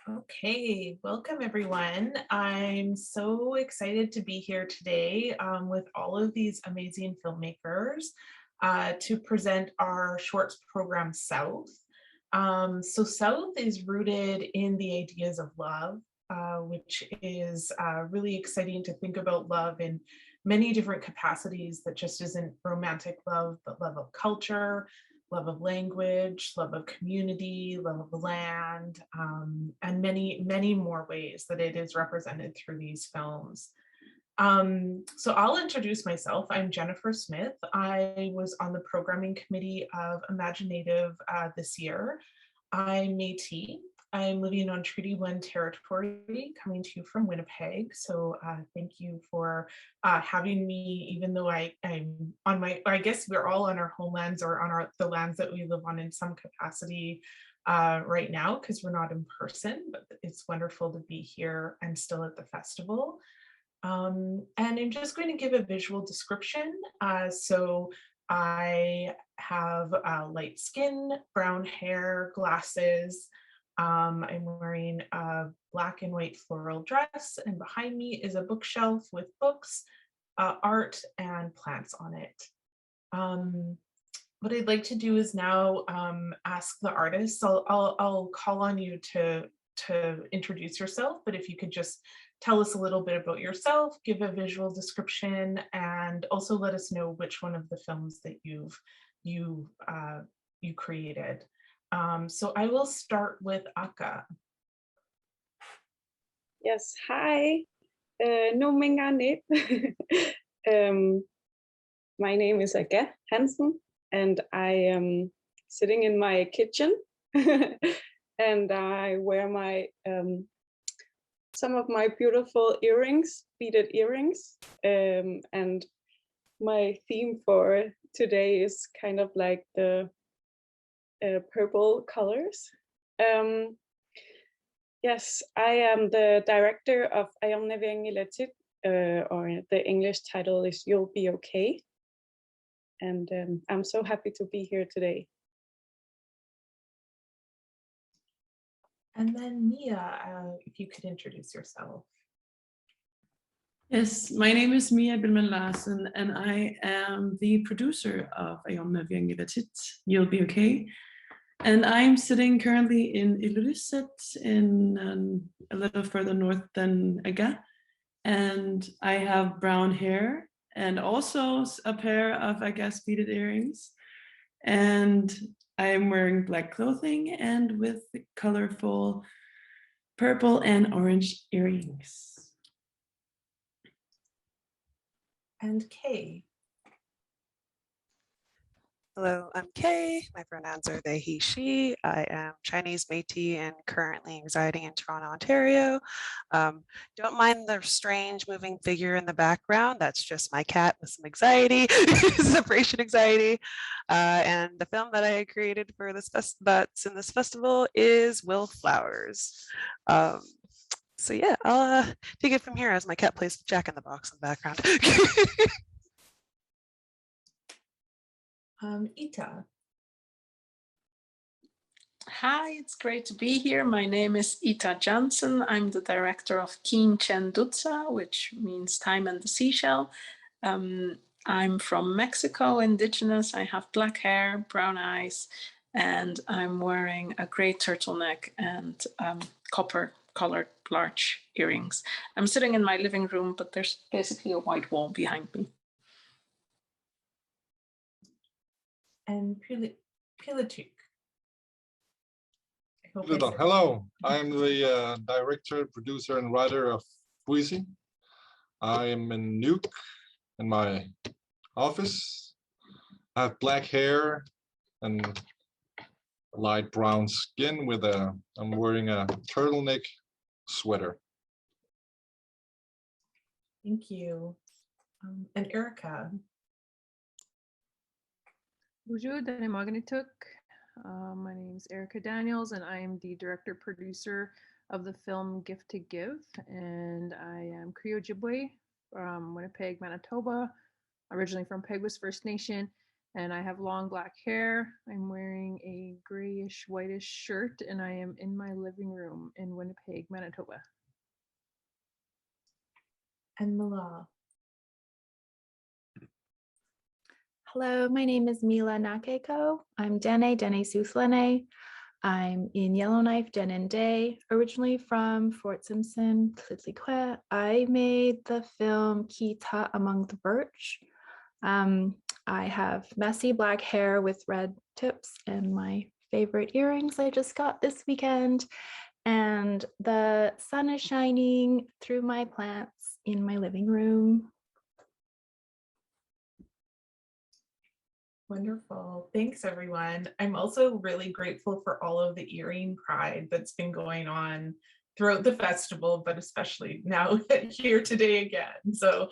Okay, welcome everyone. I'm so excited to be here today with all of these amazing filmmakers to present our shorts program South. So South is rooted in the ideas of love, which is really exciting to think about love in many different capacities that just isn't romantic love, but love of culture, love of language, love of community, love of land, and many, many more ways that it is represented through these films. So I'll introduce myself. I'm Jennifer Smith. I was on the programming committee of imagineNATIVE this year. I'm Métis. I'm living on Treaty 1 territory, coming to you from Winnipeg. So thank you for having me, even though I'm on I guess we're all on our homelands or on the lands that we live on in some capacity right now, because we're not in person, but it's wonderful to be here and still at the festival. And I'm just going to give a visual description. So I have light skin, brown hair, glasses. I'm wearing a black and white floral dress, and behind me is a bookshelf with books, art, and plants on it. What I'd like to do is now ask the artists. I'll call on you to introduce yourself, but if you could just tell us a little bit about yourself, give a visual description, and also let us know which one of the films that you created. So I will start with Aka. Yes, hi. No Minganit. My name is Ita Johnson, and I am sitting in my kitchen, and I wear my some of my beautiful earrings, beaded earrings, and my theme for today is kind of like the purple colors. Yes, I am the director of imagineNATIVE, or the English title is You'll Be Okay. And I'm so happy to be here today. And then Mia, if you could introduce yourself. Yes, my name is Mia Billman Larsen, and I am the producer of imagineNATIVE, You'll Be Okay. And I'm sitting currently in Ilulissat, in a little further north than Aga. And I have brown hair and also a pair of, I guess, beaded earrings. And I'm wearing black clothing and with colorful purple and orange earrings. And Kay. Hello, I'm Kay. My pronouns are they, he, she. I am Chinese Métis and currently residing in Toronto, Ontario. Don't mind the strange moving figure in the background. That's just my cat with some anxiety, separation anxiety. And the film that I created for this that's in this festival is Will Flowers. So yeah, I'll take it from here as my cat plays Jack in the Box in the background. Ita. Hi, it's great to be here. My name is Ita Johnson. I'm the director of Keen Chen Dutsa, which means time and the seashell. I'm from Mexico, Indigenous. I have black hair, brown eyes, and I'm wearing a gray turtleneck and copper-colored large earrings. I'm sitting in my living room, but there's basically a white wall behind me. And Pilatuk. Hello, I'm the director, producer, and writer of Puisi. I am in Nuuk in my office. I have black hair and light brown skin with I'm wearing a turtleneck sweater. Thank you. And Erica. Bonjour, imagineNATIVE. My name is Erica Daniels, and I am the director-producer of the film Gift to Give, and I am Cree Ojibwe from Winnipeg, Manitoba, originally from Peguis First Nation, and I have long black hair. I'm wearing a grayish whitish shirt, and I am in my living room in Winnipeg, Manitoba. And Mila. Hello, my name is Mila Nakeko. I'm Dene Suslene. I'm in Yellowknife, Denin Day, originally from Fort Simpson, Tlitslikwe. I made the film Kita Among the Birch. I have messy black hair with red tips and my favorite earrings I just got this weekend. And the sun is shining through my plants in my living room. Wonderful. Thanks, everyone. I'm also really grateful for all of the earring pride that's been going on throughout the festival, but especially now here today again. So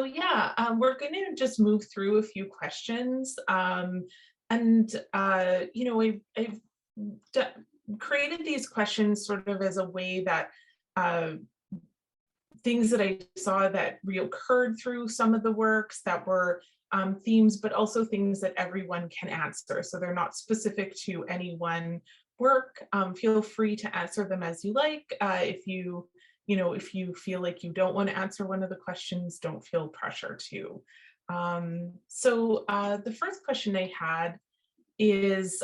yeah, we're going to just move through a few questions. You know, I've created these questions sort of as a way that things that I saw that reoccurred through some of the works that were themes, but also things that everyone can answer. So they're not specific to any one work. Feel free to answer them as you like. If you feel like you don't want to answer one of the questions, don't feel pressure to. The first question I had is,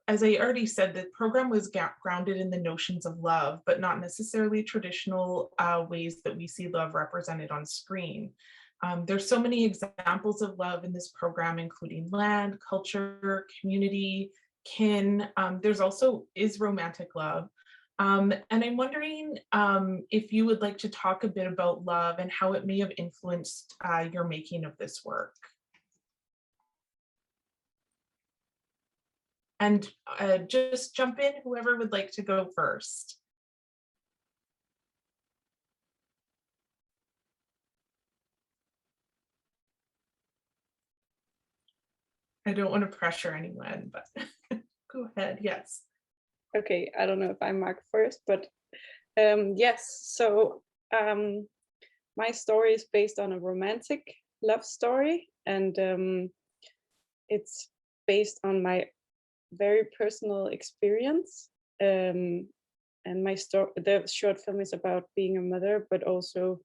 as I already said, the program was grounded in the notions of love, but not necessarily traditional ways that we see love represented on screen. There's so many examples of love in this program, including land, culture, community, kin. There's also is romantic love. And I'm wondering if you would like to talk a bit about love and how it may have influenced your making of this work. And just jump in, whoever would like to go first. I don't want to pressure anyone, but go ahead, yes. Okay, I don't know if I mark first, but yes, so my story is based on a romantic love story, and it's based on my very personal experience. And the short film is about being a mother, but also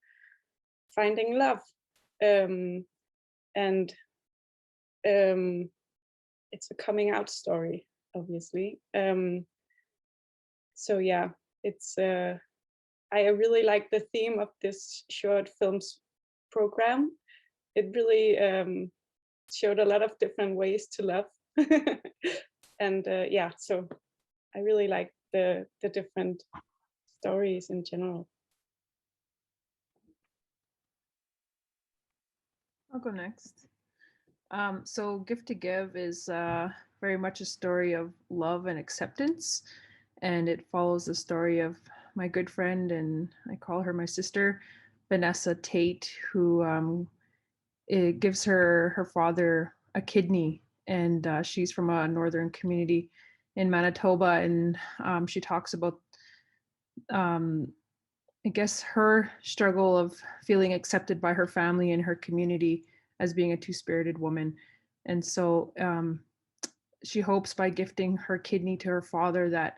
finding love. It's a coming out story, obviously. So yeah, it's I really like the theme of this short films program. It really showed a lot of different ways to love. And yeah, so I really like the different stories in general. I'll go next. So Gift to Give is very much a story of love and acceptance, and it follows the story of my good friend, and I call her my sister, Vanessa Tate, who it gives her father a kidney, and she's from a northern community in Manitoba, and she talks about I guess her struggle of feeling accepted by her family and her community as being a two-spirited woman. And so she hopes by gifting her kidney to her father that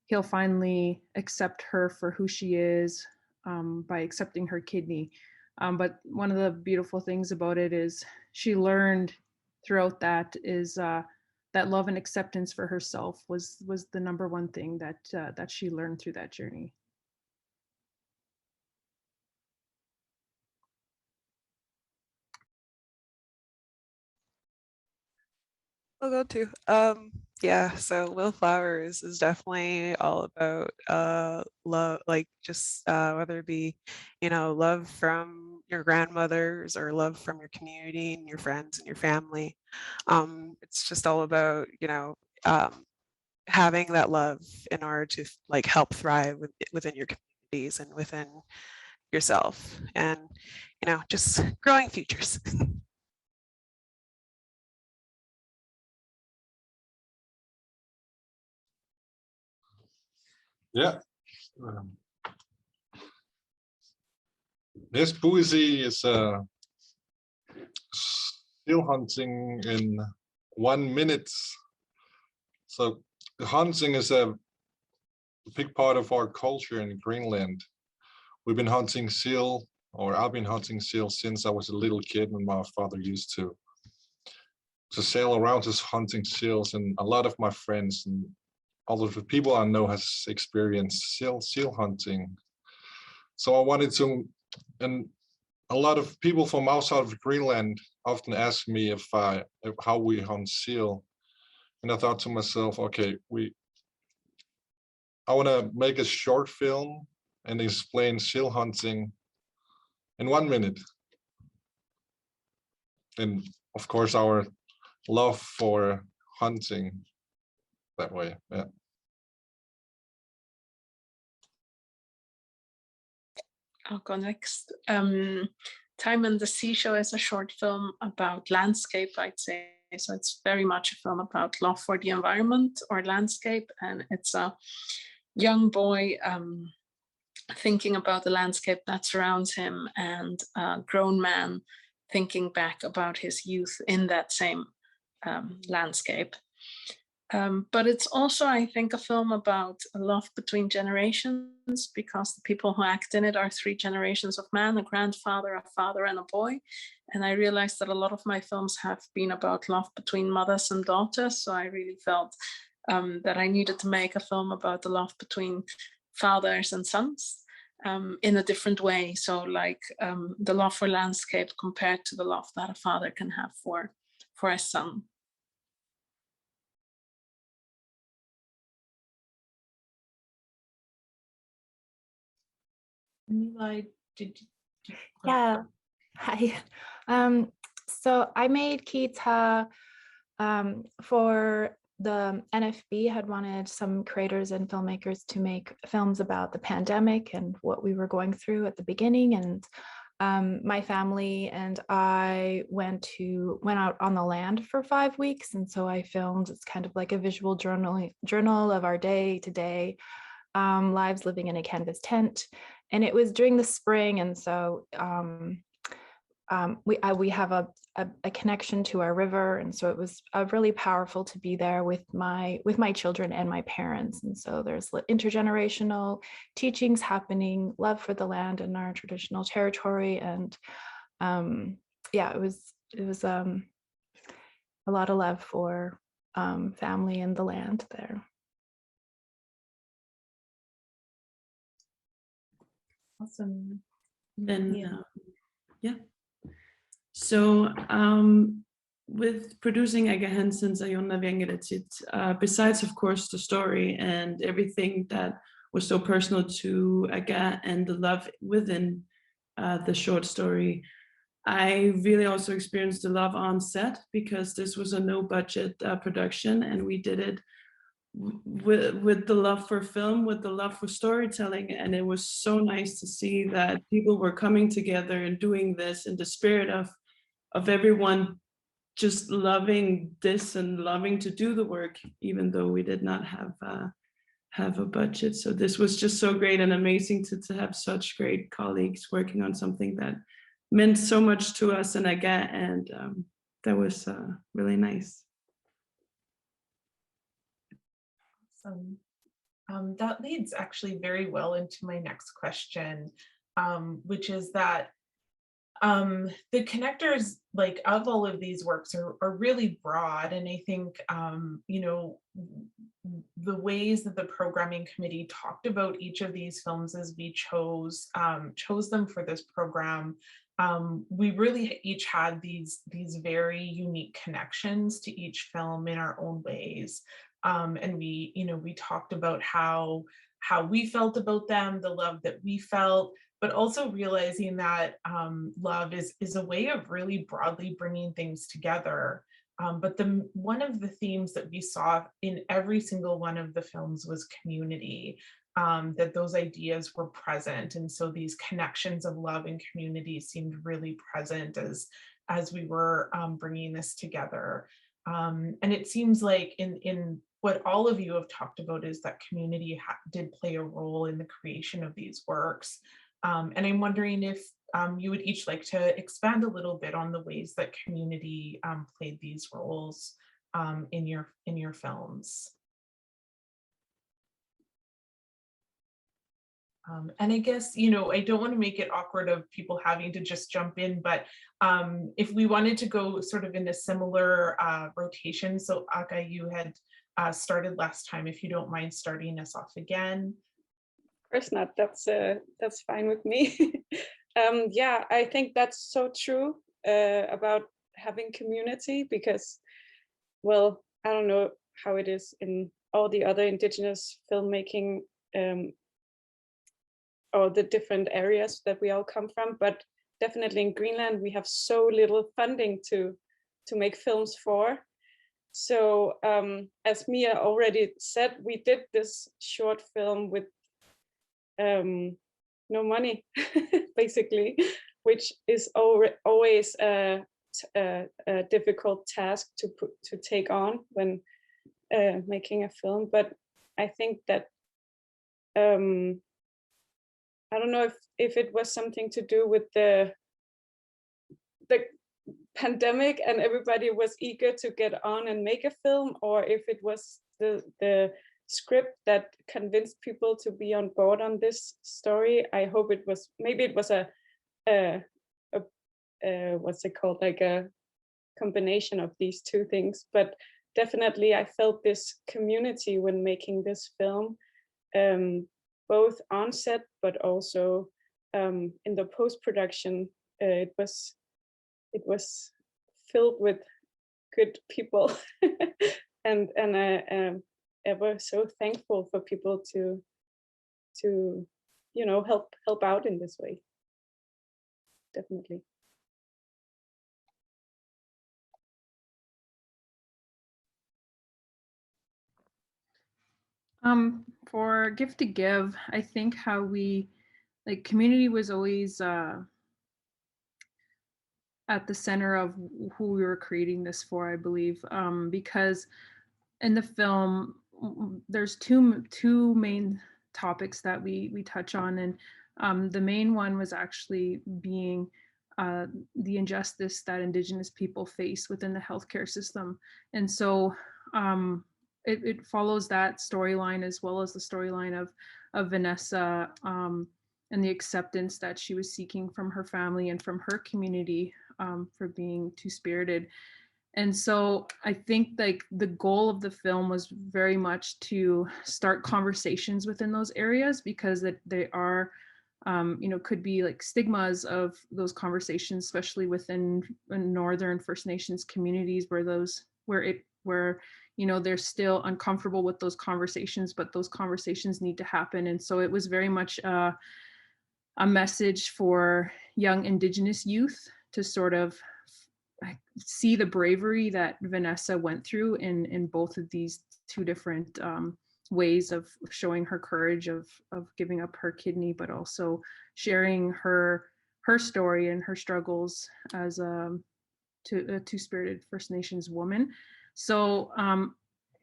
he'll finally accept her for who she is by accepting her kidney. But one of the beautiful things about it is she learned throughout that is that love and acceptance for herself was the number one thing that she learned through that journey. I'll go too. Yeah, so Little Flowers is definitely all about love, like just whether it be, love from your grandmothers or love from your community and your friends and your family. It's just all about, having that love in order to like help thrive within your communities and within yourself, and just growing futures. Yeah. This poesy is seal hunting in 1 minute. So hunting is a big part of our culture in Greenland. We've been hunting seal, or I've been hunting seal since I was a little kid, when my father used to sail around just hunting seals, and a lot of my friends and all of the people I know has experienced seal hunting. So I wanted to, and a lot of people from outside of Greenland often ask me how we hunt seal, and I thought to myself, okay, I want to make a short film and explain seal hunting in 1 minute, and of course our love for hunting that way. Yeah. I'll go next. Time and the Seashell is a short film about landscape, I'd say. So it's very much a film about love for the environment or landscape. And it's a young boy thinking about the landscape that surrounds him, and a grown man thinking back about his youth in that same landscape. But it's also, I think, a film about a love between generations, because the people who act in it are 3 generations of man: a grandfather, a father, and a boy. And I realized that a lot of my films have been about love between mothers and daughters. So I really felt that I needed to make a film about the love between fathers and sons in a different way. So like the love for landscape compared to the love that a father can have for a son. Mila, Yeah. Hi. So I made Kita for the NFB had wanted some creators and filmmakers to make films about the pandemic and what we were going through at the beginning. And my family and I went out on the land for 5 weeks. And so I filmed, it's kind of like a visual journal of our day-to-day lives living in a canvas tent. And it was during the spring. And so we have a connection to our river, and so it was really powerful to be there with my children and my parents. And so there's intergenerational teachings happening, love for the land and our traditional territory, and yeah, it was a lot of love for family and the land there. awesome. Then yeah. So with producing Ida Hansen's imagineNATIVE, besides of course the story and everything that was so personal to Ida and the love within the short story, I really also experienced the love on set, because this was a no budget production, and we did it with the love for film, with the love for storytelling. And it was so nice to see that people were coming together and doing this in the spirit of everyone just loving this and loving to do the work, even though we did not have a budget. So this was just so great and amazing to have such great colleagues working on something that meant so much to us and Ida, and that was really nice. That leads actually very well into my next question, which is that the connectors, like, of all of these works are really broad. And I think, you know, the ways that the programming committee talked about each of these films as we chose them for this program, we really each had these very unique connections to each film in our own ways. And we talked about how we felt about them, the love that we felt, but also realizing that love is a way of really broadly bringing things together. But one of the themes that we saw in every single one of the films was community, that those ideas were present. And so these connections of love and community seemed really present as we were bringing this together. And it seems like in what all of you have talked about is that community did play a role in the creation of these works. And I'm wondering you would each like to expand a little bit on the ways that community played these roles in your films. And I guess, you know, I don't want to make it awkward of people having to just jump in, but if we wanted to go sort of in a similar rotation, so Aka, you had started last time, if you don't mind starting us off again. Of course not. That's fine with me. Yeah, I think that's so true about having community, because, well, I don't know how it is in all the other Indigenous filmmaking or the different areas that we all come from, but definitely in Greenland we have so little funding to make films for. So as Mia already said, we did this short film with no money, basically, which is always a difficult task to take on when making a film. But I think that I don't know if it was something to do with the pandemic and everybody was eager to get on and make a film, or if it was the script that convinced people to be on board on this story. I hope it was, maybe it was a what's it called, like a combination of these two things. But definitely I felt this community when making this film, both on set, but also in the post-production. It was filled with good people, and I am ever so thankful for people to you know, help out in this way. Definitely. For Gift to Give, I think how we, like, community was always at the center of who we were creating this for, I believe, because in the film there's two main topics that we touch on, and the main one was actually being the injustice that Indigenous people face within the healthcare system. And so it follows that storyline, as well as the storyline of Vanessa and the acceptance that she was seeking from her family and from her community for being two-spirited. And so I think, like, the goal of the film was very much to start conversations within those areas, because they are, you know, could be like stigmas of those conversations, especially within Northern First Nations communities, where you know, they're still uncomfortable with those conversations, but those conversations need to happen. And so it was very much a message for young Indigenous youth to sort of see the bravery that Vanessa went through in both of these two different ways of showing her courage of giving up her kidney, but also sharing her story and her struggles as a two-spirited First Nations woman. So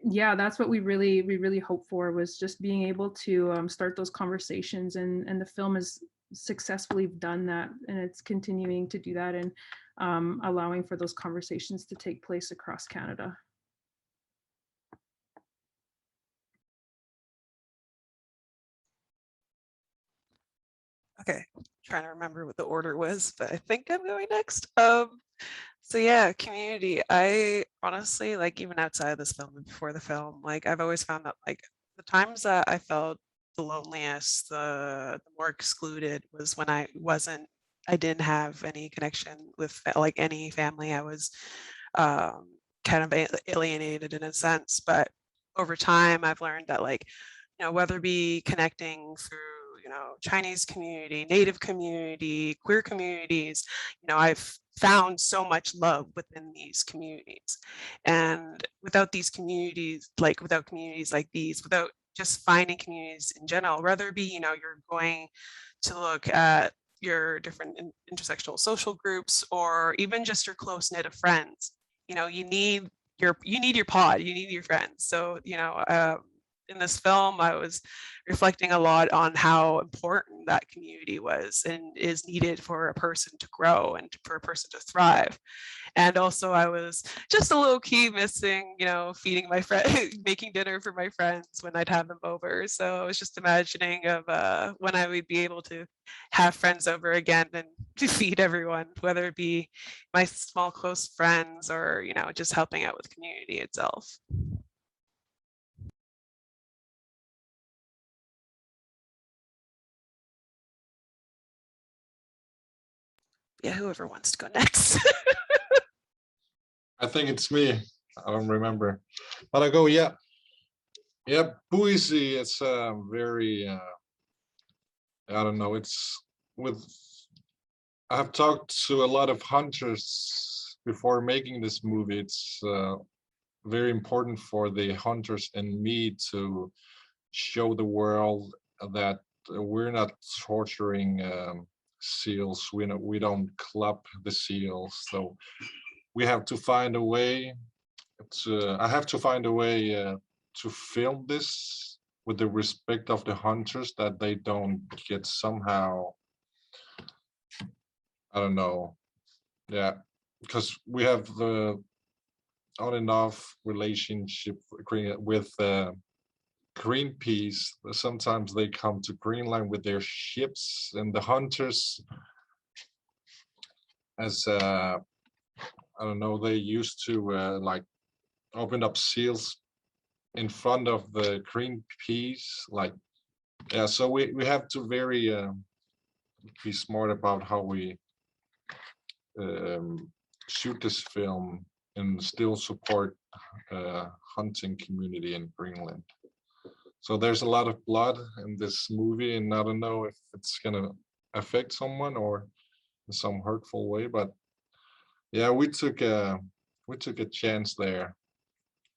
yeah, that's what we really hope for, was just being able to start those conversations, and the film has successfully done that, and it's continuing to do that, and allowing for those conversations to take place across Canada. Okay, trying to remember what the order was, but I think I'm going next. So yeah, community. I honestly, like, even outside of this film and before the film, like, I've always found that, like, the times that I felt the loneliest, the more excluded, was when I didn't have any connection with, like, any family. I was kind of alienated in a sense. But over time, I've learned that, like, you know, whether it be connecting through, you know, Chinese community, Native community, queer communities, you know, I've found so much love within these communities. And without these communities, like, without communities like these, without just finding communities in general, whether it be, you know, you're going to look at your different intersectional social groups, or even just your close knit of friends, you know, you need your pod, you need your friends. So, you know, in this film, I was reflecting a lot on how important that community was and is needed for a person to grow and for a person to thrive. And also I was just a low key missing, you know, feeding my friend, making dinner for my friends when I'd have them over. So I was just imagining of when I would be able to have friends over again and to feed everyone, whether it be my small close friends or, you know, just helping out with community itself. Yeah, whoever wants to go next. I think it's me. I don't remember, but I go, yeah. Yeah, Boise, it's very, I don't know, it's with, I have talked to a lot of hunters before making this movie. It's very important for the hunters and me to show the world that we're not torturing seals. We don't club the seals. So we have to find a way to, I have to find a way to film this with the respect of the hunters, that they don't get somehow, I don't know, yeah, because we have the on and off relationship with Greenpeace. Sometimes they come to Greenland with their ships, and the hunters, as I don't know, they used to like open up seals in front of the Greenpeace, like, yeah. So we have to very be smart about how we shoot this film and still support hunting community in Greenland. So there's a lot of blood in this movie, and I don't know if it's gonna affect someone or in some hurtful way, but yeah, we took a chance there.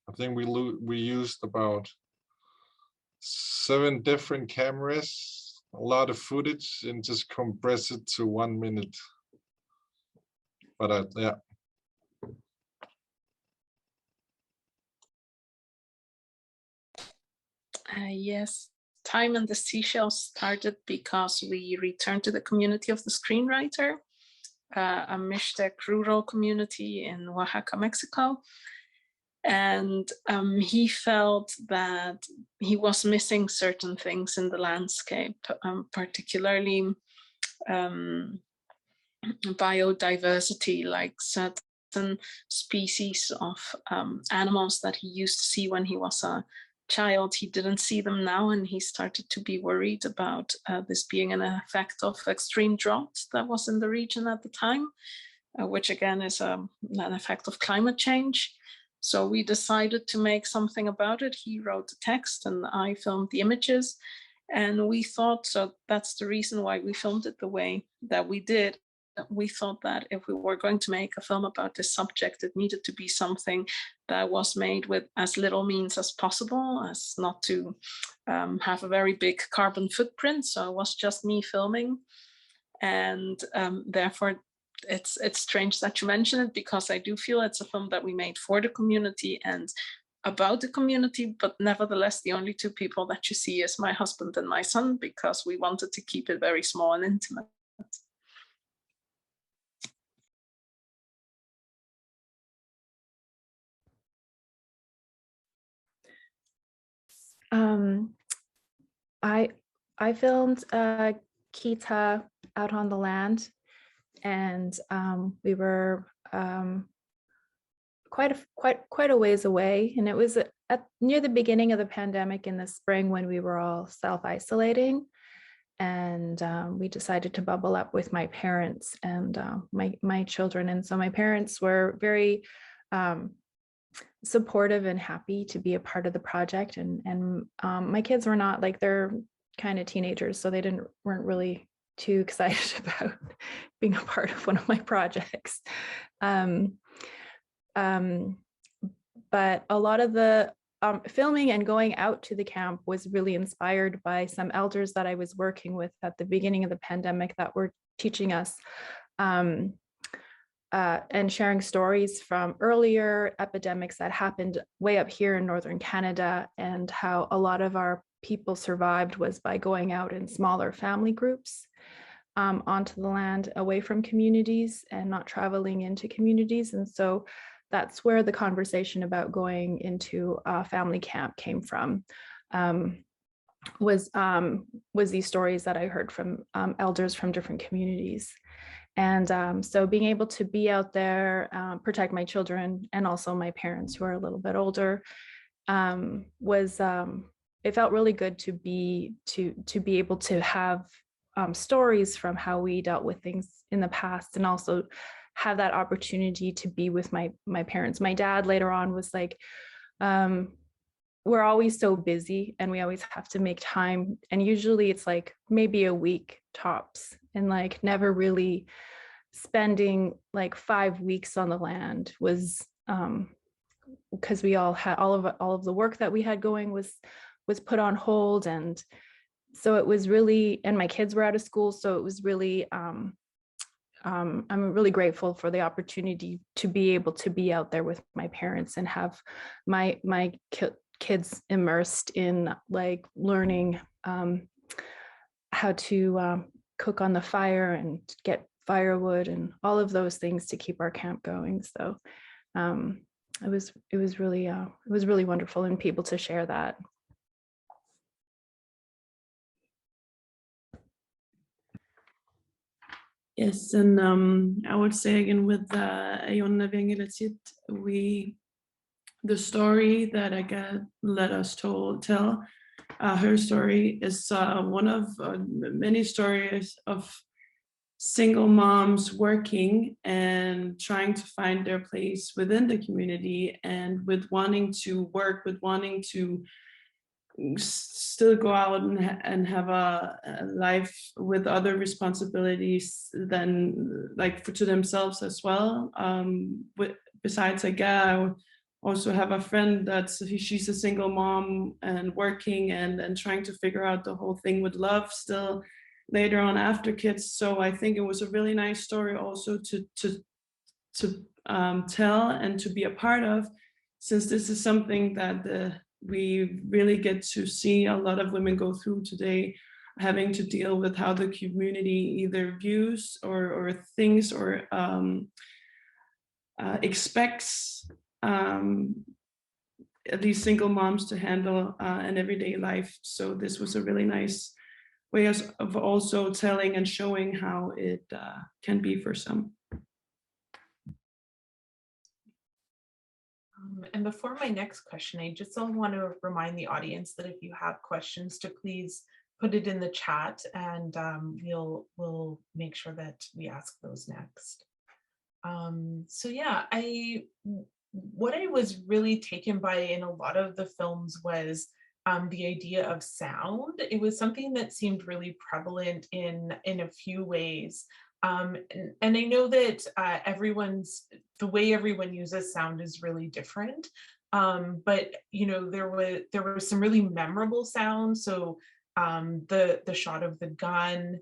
I think we used about 7 different cameras, a lot of footage, and just compress it to 1 minute. But yeah. Yes, Time and the Seashells started because we returned to the community of the screenwriter, a Mixtec rural community in Oaxaca, Mexico. And he felt that he was missing certain things in the landscape, particularly biodiversity, like certain species of animals that he used to see when he was a child. He didn't see them now, and he started to be worried about this being an effect of extreme drought that was in the region at the time, which again is an effect of climate change. So we decided to make something about it. He wrote the text and I filmed the images, and we thought, so that's the reason why we filmed it the way that we did. We thought that if we were going to make a film about this subject, it needed to be something that was made with as little means as possible, as not to have a very big carbon footprint. So it was just me filming. And therefore, it's strange that you mention it, because I do feel it's a film that we made for the community and about the community, but nevertheless, the only 2 people that you see is my husband and my son, because we wanted to keep it very small and intimate. I filmed Kita out on the land, and we were quite a ways away, and it was near the beginning of the pandemic in the spring when we were all self-isolating, and we decided to bubble up with my parents and my children. And so my parents were very supportive and happy to be a part of the project, and my kids were not, like, they're kind of teenagers, so they weren't really too excited about being a part of one of my projects. But a lot of the filming and going out to the camp was really inspired by some elders that I was working with at the beginning of the pandemic that were teaching us and sharing stories from earlier epidemics that happened way up here in northern Canada, and how a lot of our people survived was by going out in smaller family groups onto the land away from communities and not traveling into communities. And so that's where the conversation about going into a family camp came from. Was these stories that I heard from elders from different communities. And so being able to be out there, protect my children and also my parents who are a little bit older, it felt really good to be able to have stories from how we dealt with things in the past, and also have that opportunity to be with my parents. My dad later on was like, we're always so busy and we always have to make time. And usually it's like maybe a week tops, and like never really spending like 5 weeks on the land was because we all had all of the work that we had going was put on hold. And so it was really, and my kids were out of school. So it was really, I'm really grateful for the opportunity to be able to be out there with my parents and have my kids immersed in like learning how to cook on the fire and get firewood and all of those things to keep our camp going. So it was really wonderful and be able to share that. Yes, and I would say again with imagineNATIVE, the story that Aga let us tell, her story is one of many stories of single moms working and trying to find their place within the community, and with wanting to work, with wanting to still go out and have a life with other responsibilities than like to themselves as well. Besides, I also have a friend she's a single mom and working and trying to figure out the whole thing with love still later on after kids. So I think it was a really nice story also to tell and to be a part of, since this is something that we really get to see a lot of women go through today, having to deal with how the community either views or thinks or expects these single moms to handle an everyday life. So this was a really nice way of also telling and showing how it can be for some. And before my next question, I just want to remind the audience that if you have questions, to please put it in the chat, and we'll make sure that we ask those next. So yeah, what I was really taken by in a lot of the films was the idea of sound. It was something that seemed really prevalent in a few ways. And I know that the way everyone uses sound is really different. But you know, there were some really memorable sounds. So the shot of the gun,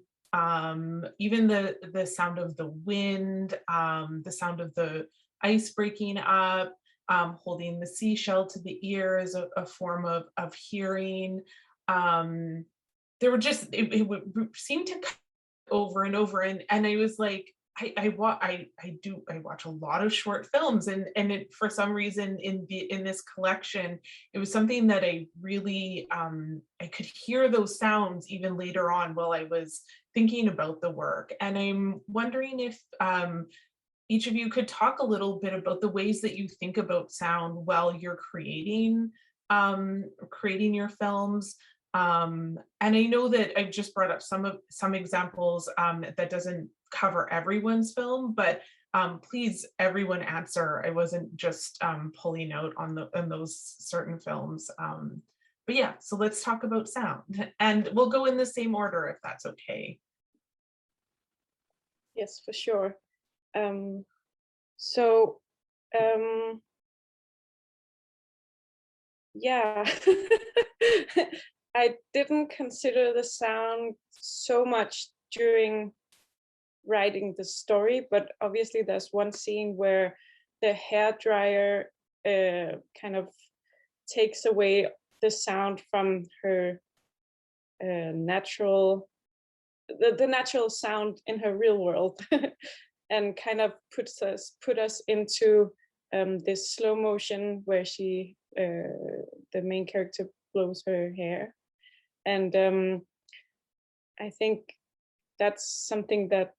even the sound of the wind, the sound of the ice breaking up, holding the seashell to the ear is a form of hearing. There were just, it would seem to over and over, and I was like, I watch a lot of short films, and for some reason in this collection, it was something that I really I could hear those sounds even later on while I was thinking about the work. And I'm wondering if each of you could talk a little bit about the ways that you think about sound while you're creating your films. And I know that I've just brought up some examples that doesn't cover everyone's film, but please, everyone answer. I wasn't just pulling out on those certain films. But yeah, so let's talk about sound, and we'll go in the same order if that's okay. Yes, for sure. Yeah, I didn't consider the sound so much during writing the story, but obviously there's one scene where the hairdryer kind of takes away the sound from her natural, the natural sound in her real world, and kind of put us into this slow motion where she, the main character, blows her hair. And I think that's something that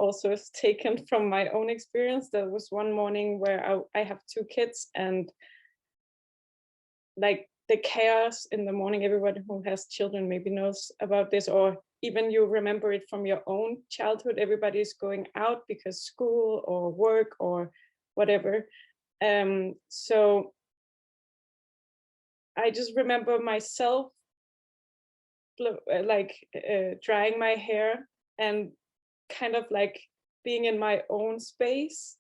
also is taken from my own experience. There was one morning where I have 2 kids, and like the chaos in the morning, everyone who has children maybe knows about this, or even you remember it from your own childhood. Everybody's going out because school or work or whatever. So I just remember myself drying my hair and kind of like being in my own space.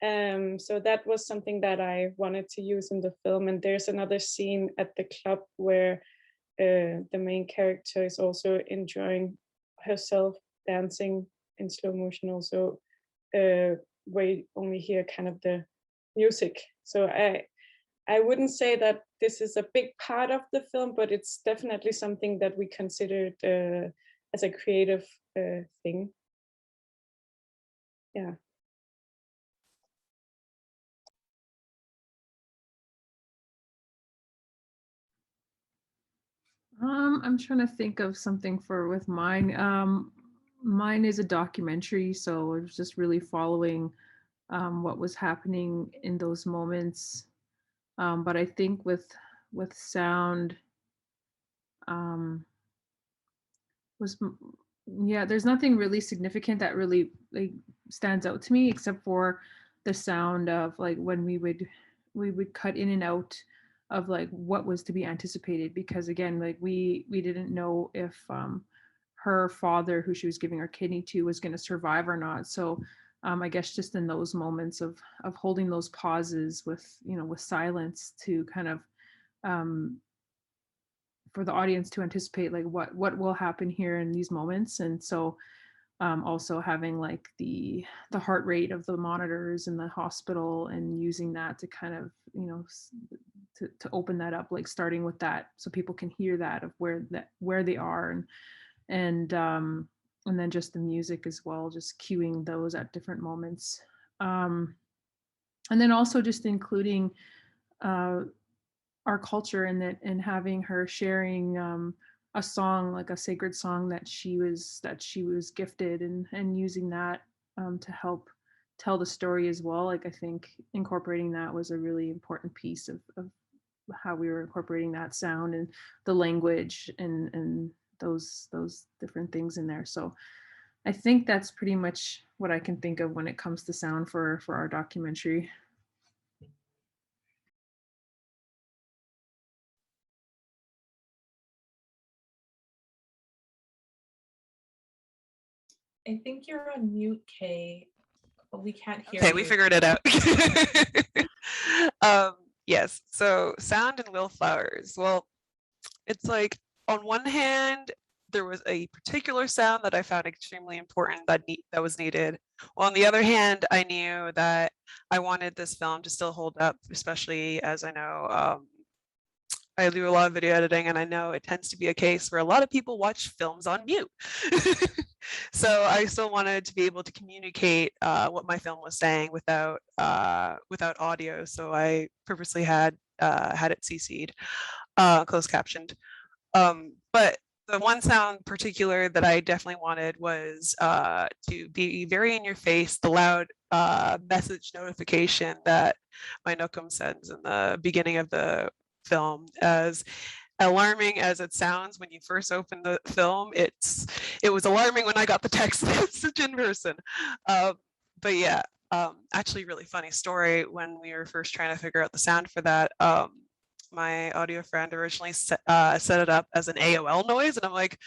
So that was something that I wanted to use in the film. And there's another scene at the club where the main character is also enjoying herself dancing in slow motion also, where you only hear kind of the music. So I wouldn't say that this is a big part of the film, but it's definitely something that we considered as a creative thing. Yeah. I'm trying to think of something with mine. Mine is a documentary, so it was just really following what was happening in those moments. But I think with sound, there's nothing really significant that really like stands out to me, except for the sound of like when we would cut in and out of like what was to be anticipated, because again, like we didn't know if her father, who she was giving her kidney to, was going to survive or not. So I guess just in those moments of holding those pauses with silence to kind of for the audience to anticipate like what will happen here in these moments. And so also having like the heart rate of the monitors in the hospital and using that to kind of to open that up, like starting with that so people can hear that of where they are, and then just the music as well, just cueing those at different moments, and then also just including our culture in that, and having her sharing a song, like a sacred song that she was gifted, and using that to help tell the story as well. Like I think incorporating that was a really important piece of how we were incorporating that sound and the language and those different things in there. So I think that's pretty much what I can think of when it comes to sound for our documentary. I think you're on mute, Kay, but we can't hear you. Okay, we figured it out. Yes, so sound and wildflowers. Well, it's like on one hand, there was a particular sound that I found extremely important that was needed. Well, on the other hand, I knew that I wanted this film to still hold up, especially as I know I do a lot of video editing, and I know it tends to be a case where a lot of people watch films on mute. So I still wanted to be able to communicate what my film was saying without audio. So I purposely had it CC'd, closed captioned. But the one sound particular that I definitely wanted was to be very in your face, the loud message notification that my Nokum sends in the beginning of the film. As alarming as it sounds when you first open the film, it was alarming when I got the text message in person. But yeah, actually really funny story. When we were first trying to figure out the sound for that, my audio friend originally set it up as an AOL noise, and I'm like,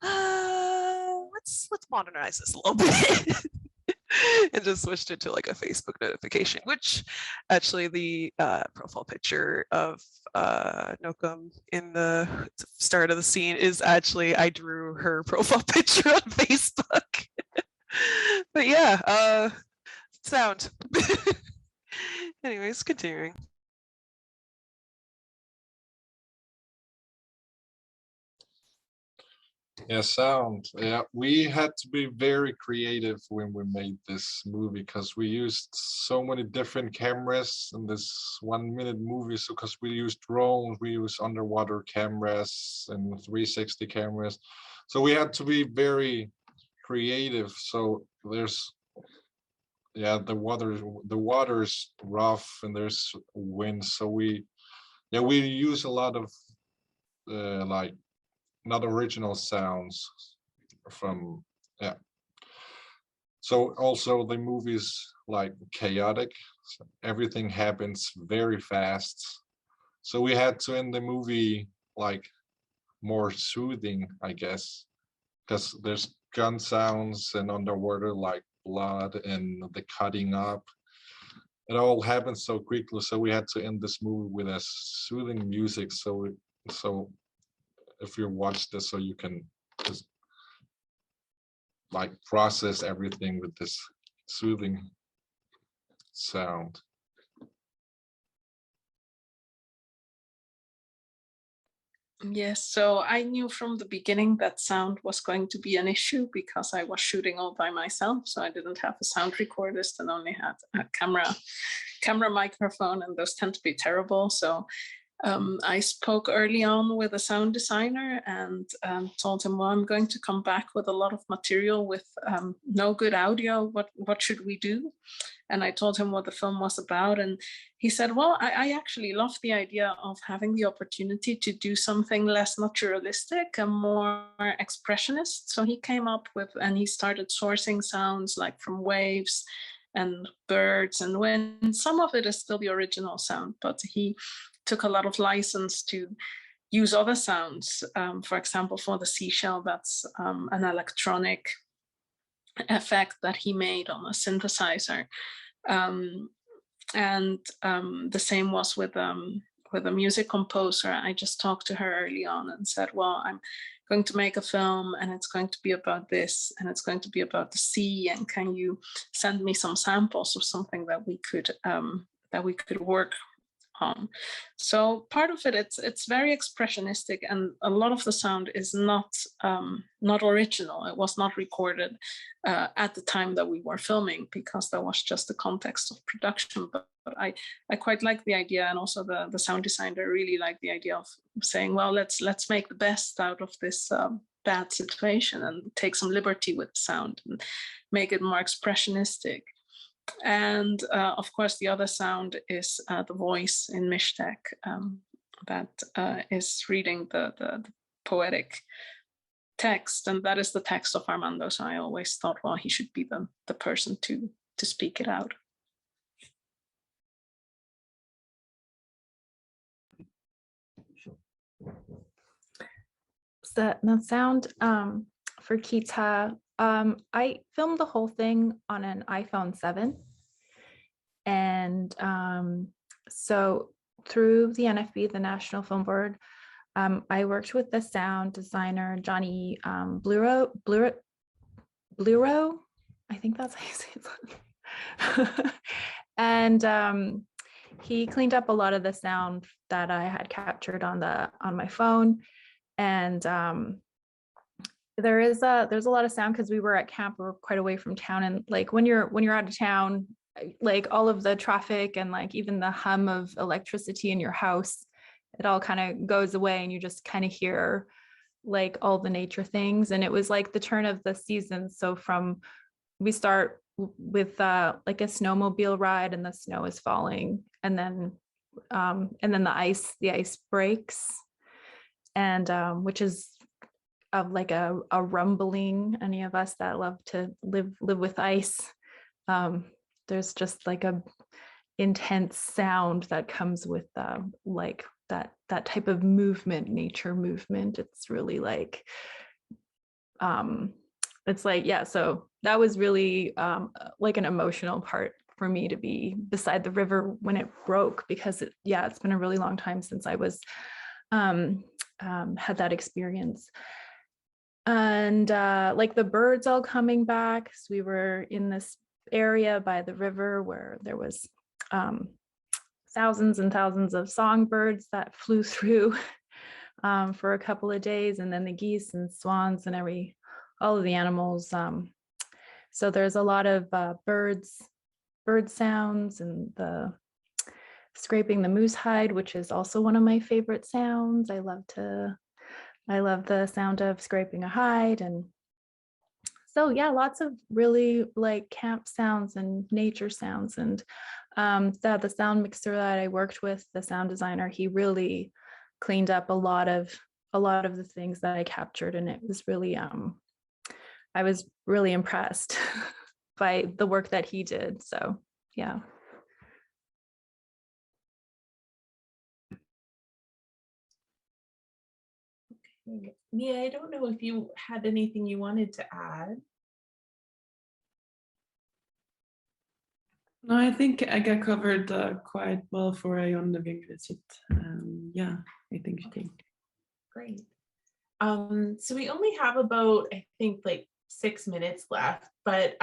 let's modernize this a little bit. And just switched it to like a Facebook notification, which actually the profile picture of Nokum in the start of the scene is actually, I drew her profile picture on Facebook. But yeah, sound. Anyways, continuing. Yeah, sound. Yeah, we had to be very creative when we made this movie because we used so many different cameras in this 1-minute movie. So because we used drones, we used underwater cameras and 360 cameras. So we had to be very creative. So there's yeah, the water's rough and there's wind. So we use a lot of like not original sounds from yeah. So also the movie's like chaotic. So everything happens very fast. So we had to end the movie like more soothing, I guess, because there's gun sounds and underwater like blood and the cutting up. It all happened so quickly, so we had to end this movie with a soothing music. So if you watch this, so you can just like process everything with this soothing sound. Yes, so I knew from the beginning that sound was going to be an issue because I was shooting all by myself. So I didn't have a sound recordist and only had a camera microphone, and those tend to be terrible. So I spoke early on with a sound designer and told him, well, I'm going to come back with a lot of material with no good audio. What should we do? And I told him what the film was about. And he said, well, I actually love the idea of having the opportunity to do something less naturalistic and more expressionist. So he came up with, and he started sourcing sounds like from waves and birds and wind. Some of it is still the original sound, but he took a lot of license to use other sounds. For example, for the seashell, that's an electronic effect that he made on a synthesizer. The same was with a music composer. I just talked to her early on and said, well, I'm going to make a film and it's going to be about this and it's going to be about the sea, and can you send me some samples of something that we could work on. So part of it, it's very expressionistic, and a lot of the sound is not original. It was not recorded at the time that we were filming because that was just the context of production. But I quite like the idea, and also the sound designer really liked the idea of saying, well, let's make the best out of this bad situation and take some liberty with sound and make it more expressionistic. And of course, the other sound is the voice in Mishtek that is reading the poetic text, and that is the text of Armando. So I always thought, well, he should be the person to speak it out. The sound for Kita, I filmed the whole thing on an iPhone 7. And so through the NFB, the National Film Board, I worked with the sound designer, Johnny Bluro, I think that's how you say it. And he cleaned up a lot of the sound that I had captured on my phone. And there's a lot of sound because we were at camp, we were quite away from town, and like when you're out of town, like all of the traffic and like even the hum of electricity in your house, it all kind of goes away and you just kind of hear like all the nature things. And it was like the turn of the season. So we start with like a snowmobile ride and the snow is falling, and then the ice breaks, and which is of like a rumbling. Any of us that love to live with ice, there's just like a intense sound that comes with like that type of movement, nature movement. It's really like it's like, yeah, so that was really like an emotional part for me to be beside the river when it broke, because it's been a really long time since I was had that experience. And like the birds all coming back. So we were in this area by the river where there was thousands and thousands of songbirds that flew through for a couple of days, and then the geese and swans and all of the animals. So there's a lot of bird sounds, and the scraping the moose hide, which is also one of my favorite sounds. I love the sound of scraping a hide. And so yeah, lots of really like camp sounds and nature sounds. And the sound mixer that I worked with, the sound designer, he really cleaned up a lot of the things that I captured, and it was really I was really impressed by the work that he did. So yeah. Mia, I don't know if you had anything you wanted to add. No, I think I got covered quite well for imagineNATIVE. Yeah, I think you did. Great. So we only have about, I think, like 6 minutes left, but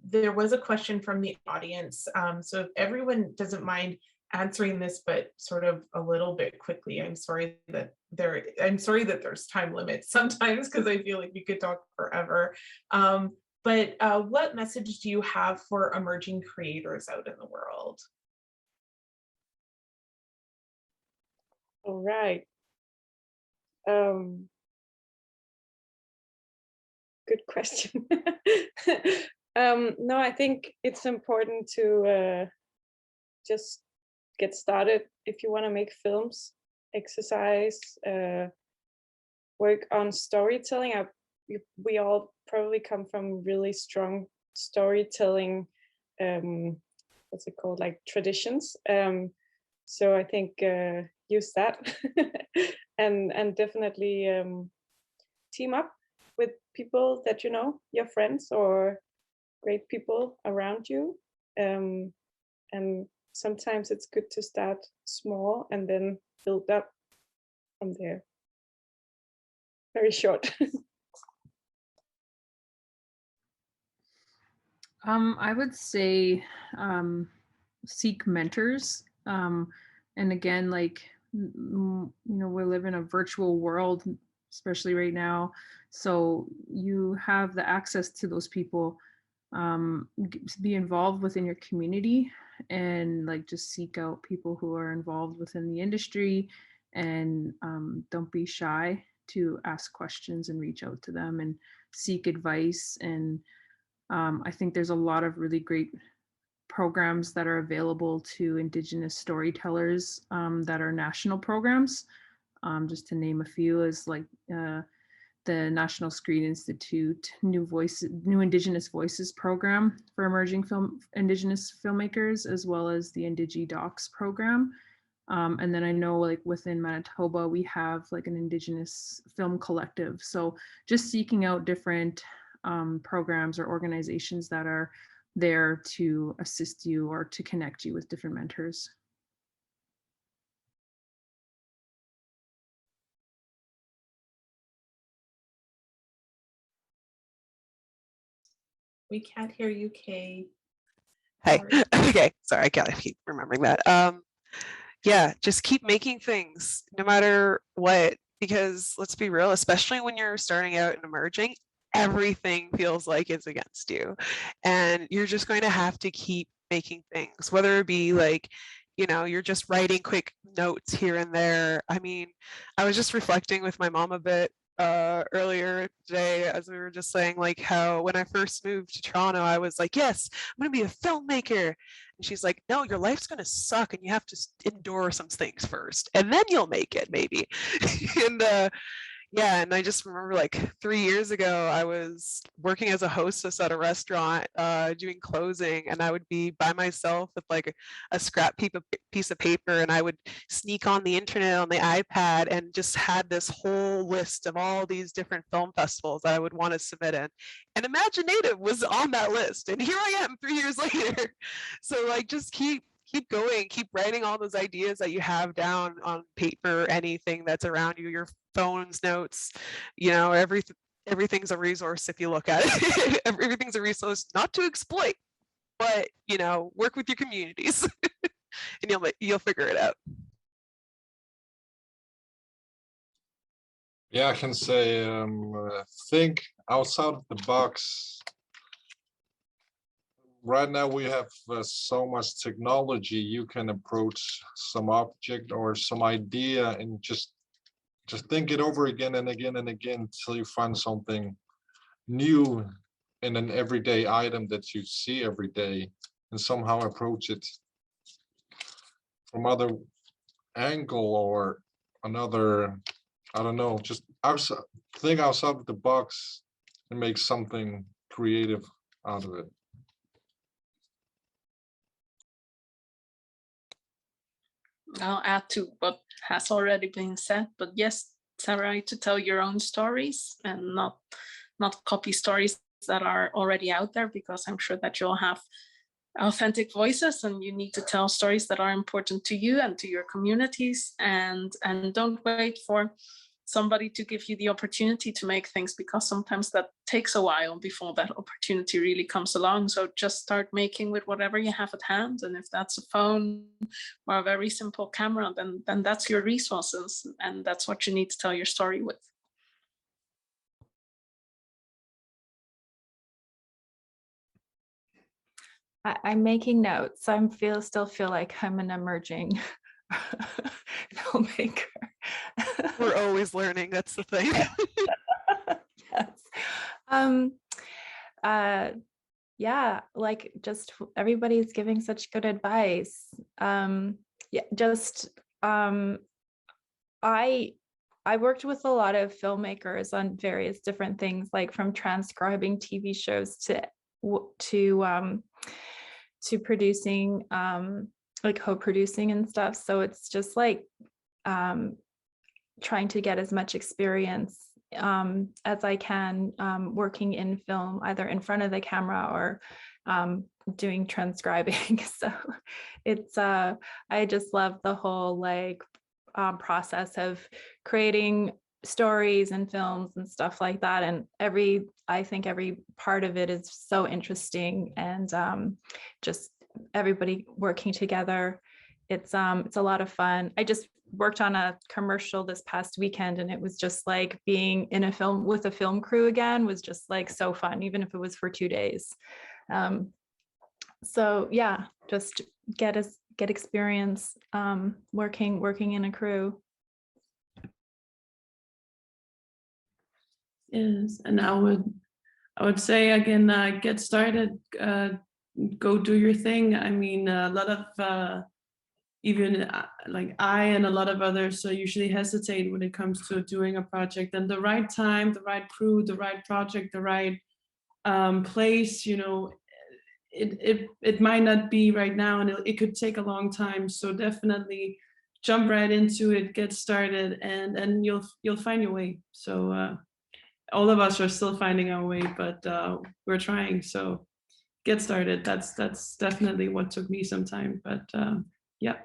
there was a question from the audience. So if everyone doesn't mind answering this, but sort of a little bit quickly, I'm sorry that there's time limits sometimes, because I feel like we could talk forever. But what message do you have for emerging creators out in the world? All right. Good question. No, I think it's important to just get started if you want to make films, exercise, work on storytelling. We all probably come from really strong storytelling, what's it called, like traditions. So I think use that and definitely team up with people that you know, your friends or great people around you. And sometimes it's good to start small and then build up from there. Very short. I would say seek mentors. And again, like, you know, we live in a virtual world, especially right now. So you have the access to those people. Be involved within your community and like just seek out people who are involved within the industry, and don't be shy to ask questions and reach out to them and seek advice. And I think there's a lot of really great programs that are available to Indigenous storytellers that are national programs. Just to name a few, is like the National Screen Institute New Indigenous Voices program for emerging Indigenous filmmakers, as well as the IndigiDocs program. And then I know like within Manitoba, we have like an Indigenous film collective. So just seeking out different programs or organizations that are there to assist you or to connect you with different mentors. We can't hear you, Kay. Hey, okay, sorry, I gotta keep remembering that. Yeah, just keep making things no matter what, because let's be real, especially when you're starting out and emerging, everything feels like it's against you, and you're just going to have to keep making things, whether it be like, you know, you're just writing quick notes here and there. I mean, I was just reflecting with my mom a bit earlier today, as we were just saying, like how when I first moved to Toronto, I was like, yes, I'm gonna be a filmmaker. And she's like, no, your life's gonna suck and you have to endure some things first and then you'll make it maybe. And yeah, and I just remember like 3 years ago, I was working as a hostess at a restaurant doing closing, and I would be by myself with like a scrap piece of paper, and I would sneak on the internet on the iPad and just had this whole list of all these different film festivals that I would want to submit in. And imagineNATIVE was on that list, and here I am 3 years later. So like just keep keep going, keep writing all those ideas that you have down on paper, anything that's around you, your phone's notes, you know, everything's a resource if you look at it. Everything's a resource not to exploit, but, you know, work with your communities and you'll figure it out. Yeah, I can say think outside of the box. Right now we have so much technology. You can approach some object or some idea and just think it over again and again and again till you find something new in an everyday item that you see every day, and somehow approach it from other angle or another, I don't know, just think outside of the box and make something creative out of it. I'll add to what has already been said, but yes, it's right to tell your own stories and not copy stories that are already out there, because I'm sure that you'll have authentic voices and you need to tell stories that are important to you and to your communities, and don't wait for somebody to give you the opportunity to make things, because sometimes that takes a while before that opportunity really comes along. So just start making with whatever you have at hand, and if that's a phone or a very simple camera, then that's your resources, and that's what you need to tell your story with. I'm making notes. I still feel like I'm an emerging filmmaker. We're always learning. That's the thing. Yes. Yeah, like just everybody's giving such good advice. Yeah, just I worked with a lot of filmmakers on various different things, like from transcribing TV shows to producing, like co-producing and stuff. So it's just like trying to get as much experience as I can working in film, either in front of the camera or doing transcribing. So it's I just love the whole like process of creating stories and films and stuff like that, and I think every part of it is so interesting, and just everybody working together, it's a lot of fun. I just worked on a commercial this past weekend, and it was just like being in a film with a film crew again was just like so fun, even if it was for 2 days. So yeah, just get experience working in a crew. Yes, and I would say again, get started, go do your thing. I mean, a lot of even like I and a lot of others usually hesitate when it comes to doing a project, and the right time, the right crew, the right project, the right place, you know, it might not be right now, and it could take a long time. So definitely jump right into it, get started, and you'll find your way. So all of us are still finding our way, but we're trying. So get started. That's definitely what took me some time, but yeah.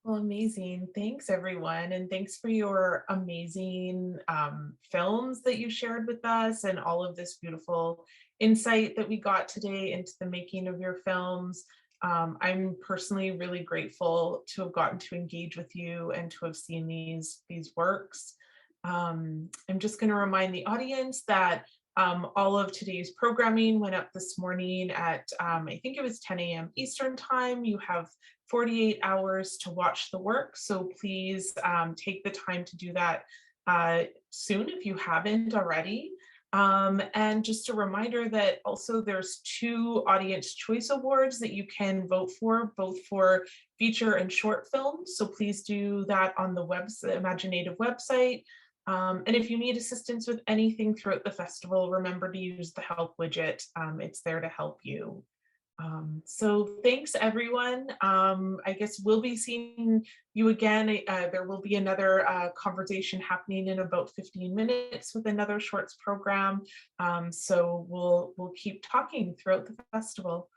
Well, amazing. Thanks, everyone. And thanks for your amazing films that you shared with us, and all of this beautiful insight that we got today into the making of your films. I'm personally really grateful to have gotten to engage with you and to have seen these works. I'm just going to remind the audience that all of today's programming went up this morning at, I think it was 10 a.m. Eastern time. You have 48 hours to watch the work, so please take the time to do that soon if you haven't already. And just a reminder that also there's 2 Audience Choice Awards that you can vote for, both for feature and short films. So please do that on the imagineNATIVE website. And if you need assistance with anything throughout the festival, remember to use the help widget. It's there to help you. So thanks, everyone. I guess we'll be seeing you again. There will be another conversation happening in about 15 minutes with another shorts program. So we'll keep talking throughout the festival.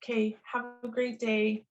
Okay, have a great day.